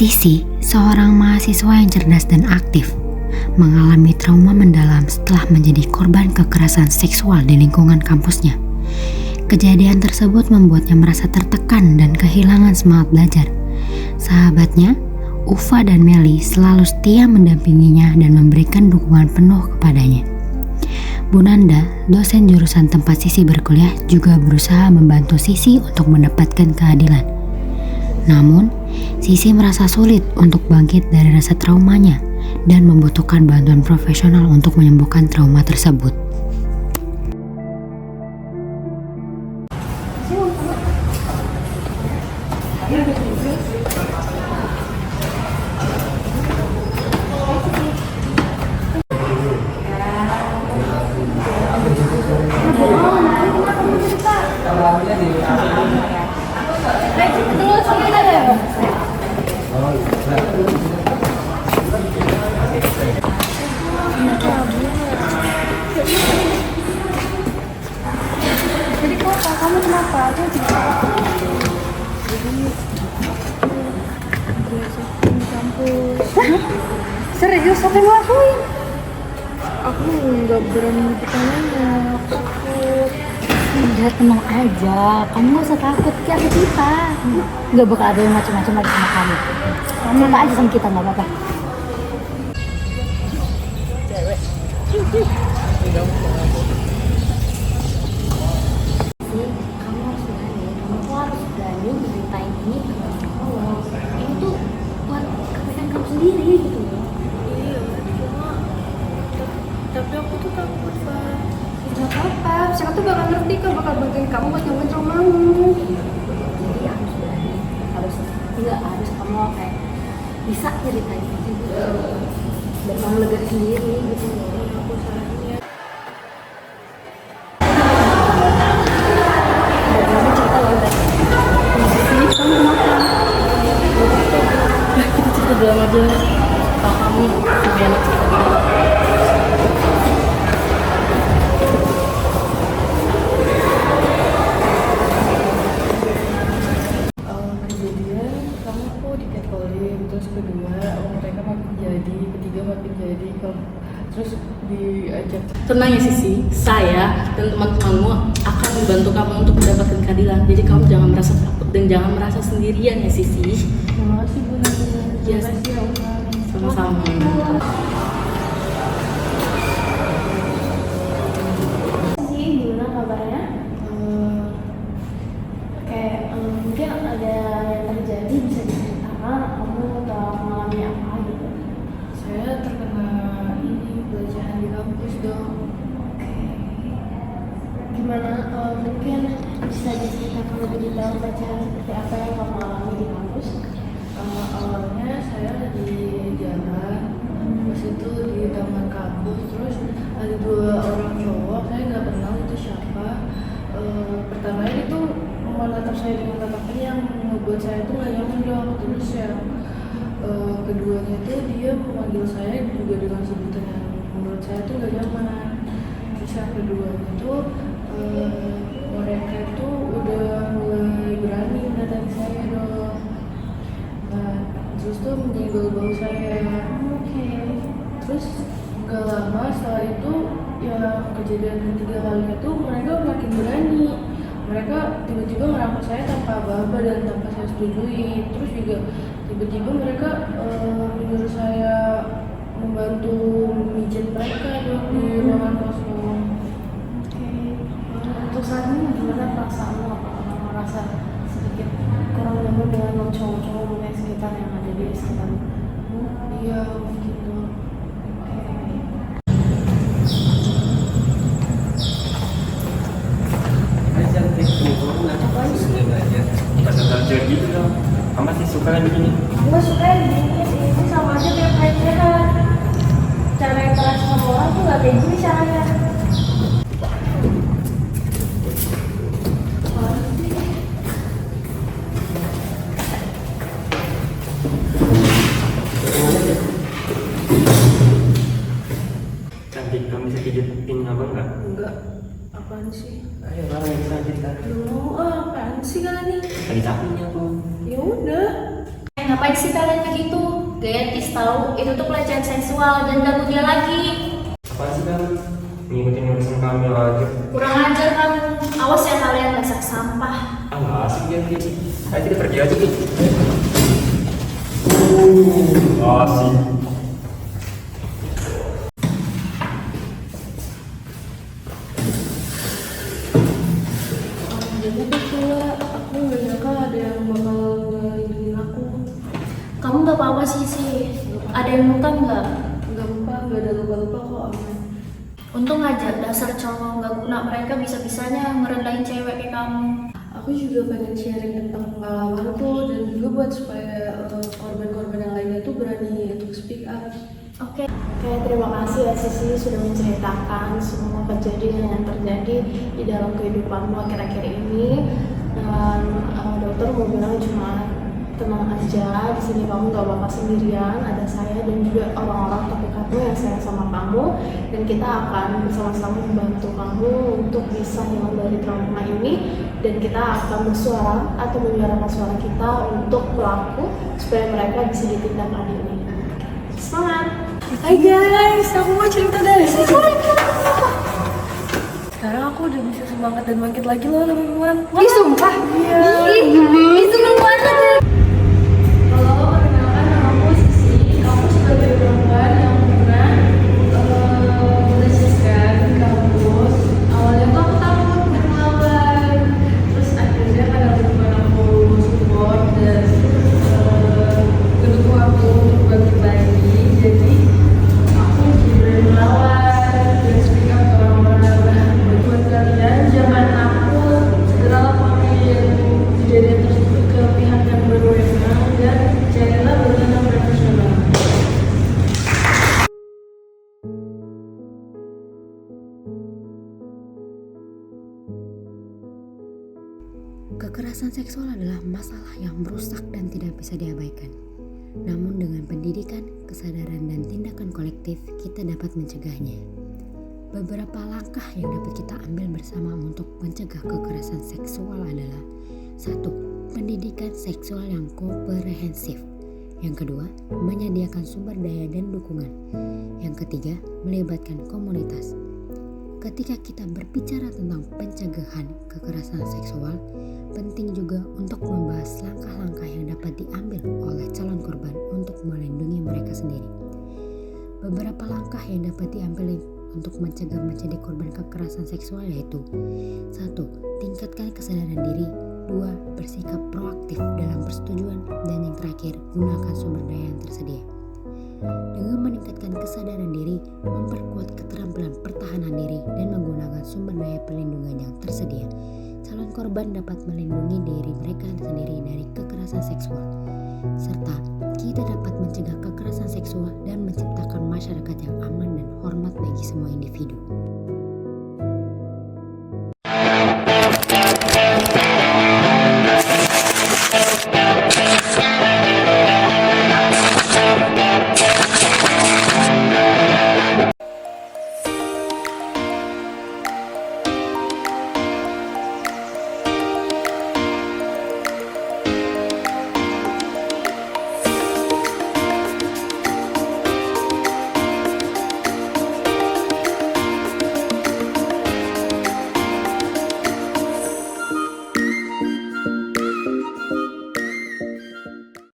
Sisi, seorang mahasiswa yang cerdas dan aktif, mengalami trauma mendalam setelah menjadi korban kekerasan seksual di lingkungan kampusnya. Kejadian tersebut membuatnya merasa tertekan dan kehilangan semangat belajar. Sahabatnya, Ufa dan Meli selalu setia mendampinginya dan memberikan dukungan penuh kepadanya. Bu Nanda, dosen jurusan tempat Sisi berkuliah, juga berusaha membantu Sisi untuk mendapatkan keadilan. Namun, Sisi merasa sulit untuk bangkit dari rasa traumanya dan membutuhkan bantuan profesional untuk menyembuhkan trauma tersebut. Jadi kok kamu kenapa? Aku juga di kampus. Serius, apa yang lo lakuin? Aku nggak berani bertanya, aku takut. Udah tenang aja, kamu gak usah takut, kayak kita gak bakal ada yang macam-macam lagi sama kamu. Cerita aja sama kita, gak apa-apa. Cewek. Kamu harus berani, kamu harus berani ceritain ini ke Allah. Ini tuh buat kebaikan kamu sendiri gitu loh. Iya, cuma tapi aku tuh takut, Pak. Gak apa-apa, siapa tuh bakal ngerti kok, bakal bantuin kamu buat nyembuhin traumamu. Jadi harus berani, harus kamu kayak bisa ceritain itu gitu. Dan kamu lega sendiri gitu loh. Aku salahnya. Kamu cerita loh udah. Sisi, kamu kenapa? Kita cerita dalam aja. Kalau kamu lebih enak cerita dulu. Kejadian pertama aku di catcalling, terus kedua mereka makin jadi, ketiga makin jadi, terus diajak. Tenang ya Sisi, saya dan teman-temanmu akan membantu kamu untuk mendapatkan keadilan. Jadi kamu jangan merasa takut dan jangan merasa sendirian ya Sisi. Terima kasih Bu Nadia. Yes. Terima kasih ya Allah. Sama-sama. Sih, gimana kabarnya? Mungkin ada yang terjadi, bisa diceritakan kamu telah mengalami apa gitu? Saya terkena ini pelecehan di kampus dong. Gimana, mungkin bisa diceritakan lebih detail pelecehan seperti apa yang kamu alami di kampus? Awalnya saya di jalan, pas itu di taman kampus, terus ada dua orang cowok, saya nggak kenal itu siapa. Pertama itu menatap saya dengan tatapan yang membuat saya tuh nggak nyaman dong. Terus yang keduanya itu dia memanggil saya juga dengan sebutan yang menurut saya tuh nggak nyaman. Terus yang keduanya tuh mereka tuh udah mulai berani mendatangi saya dong. Nah, terus tuh menyenggol bau saya. Terus gak lama setelah itu ya kejadian ketiga kalinya tuh mereka makin berani. Mereka tiba-tiba merangkul saya tanpa aba-aba dan tanpa saya setujui. Terus juga tiba-tiba mereka menyuruh saya membantu mijit mereka dong di ruangan kosong. Untuk saat ini gimana perasaan lo? Apakah kamu merasa sedikit kurang nyaman dengan cowok-cowok mungkin sekitar yang ada di sekitar? Iya gitu. Gitu dong. Kamu masih suka kan begini? Aku gak suka yang begini sih, ini sama aja kayak pelecehan. Cara yang keras sama orang tuh gak kayak gini caranya. Cantik, kamu bisa pijetin abang nggak? Enggak. Apaan sih? Ayo bareng kita. Apaan sih kalian nih? Lagi capeknya aku. Ya udah. ngapain sih kalian begitu? Geetis tahu, itu tuh pelecehan seksual dan ganggu dia lagi. Apa sih kan? Ngikutin urusan kami aja. Kurang ajar kamu, awas ya kalian masak sampah. Ah, asik ya Ki. Ayo kita pergi aja Ki. Asik. Jadi pula aku nggak nyangka ada yang bakal ngelindungin aku. Kamu gak apa-apa sih. Ada yang luka nggak? Nggak lupa, nggak ada lupa-lupa kok, aman. Untung aja dasar cowok nggak guna, mereka bisa-bisanya merendahin cewek kayak kamu. Aku juga pengen sharing tentang pengalaman tuh dan juga buat supaya korban-korban yang lainnya tuh berani untuk speak up. Oke. Terima kasih ya Sisi sudah menceritakan semua kejadian yang terjadi di dalam kehidupanmu akhir-akhir ini. Dan dokter mau bilang cuma tenang aja, di sini kamu gak bakal sendirian, ada saya dan juga orang-orang terdekatmu yang sayang sama kamu, dan kita akan bersama-sama membantu kamu untuk bisa hilang dari trauma ini, dan kita akan bersuara atau menyuarakan suara kita untuk pelaku supaya mereka bisa ditindak adilnya. Semangat! Hai guys, aku mau cerita dari sini. Sekarang aku udah bisa semangat dan bangkit lagi loh teman-teman. Ih, sumpah? Iya. Ih, seneng banget ya. Halo, perkenalkan nama aku Sisi. Aku sebagai perempuan yang pernah melecehkan di kampus. Awalnya tuh aku takut berlawan, terus akhirnya karena teman aku support dan mendukung aku untuk bangkit lagi, jadi aku jadi berani melawan dan speak up ke orang-orang. Buat kalian jangan takut, segera laporin kejadian tersebut ke pihak yang berwenang dan carilah bantuan profesional. Kekerasan seksual adalah masalah yang merusak dan tidak bisa diabaikan. Namun dengan pendidikan, kesadaran, dan tindakan kolektif, kita dapat mencegahnya. Beberapa langkah yang dapat kita ambil bersama untuk mencegah kekerasan seksual adalah: 1. Pendidikan seksual yang komprehensif. Yang kedua, menyediakan sumber daya dan dukungan. Yang ketiga, melibatkan komunitas. Ketika kita berbicara tentang pencegahan kekerasan seksual, penting juga untuk membahas langkah-langkah yang dapat diambil oleh calon korban untuk melindungi mereka sendiri. Beberapa langkah yang dapat diambil untuk mencegah menjadi korban kekerasan seksual yaitu: 1. Tingkatkan kesadaran diri. 2. Bersikap proaktif dalam persetujuan. Dan yang terakhir, gunakan sumber daya yang tersedia. Dengan meningkatkan kesadaran diri, memperkuat keterampilan pertahanan diri, dan menggunakan sumber daya perlindungan yang tersedia, calon korban dapat melindungi diri mereka sendiri dari kekerasan seksual. Serta kita dapat mencegah kekerasan seksual dan menciptakan masyarakat yang aman dan hormat bagi semua individu.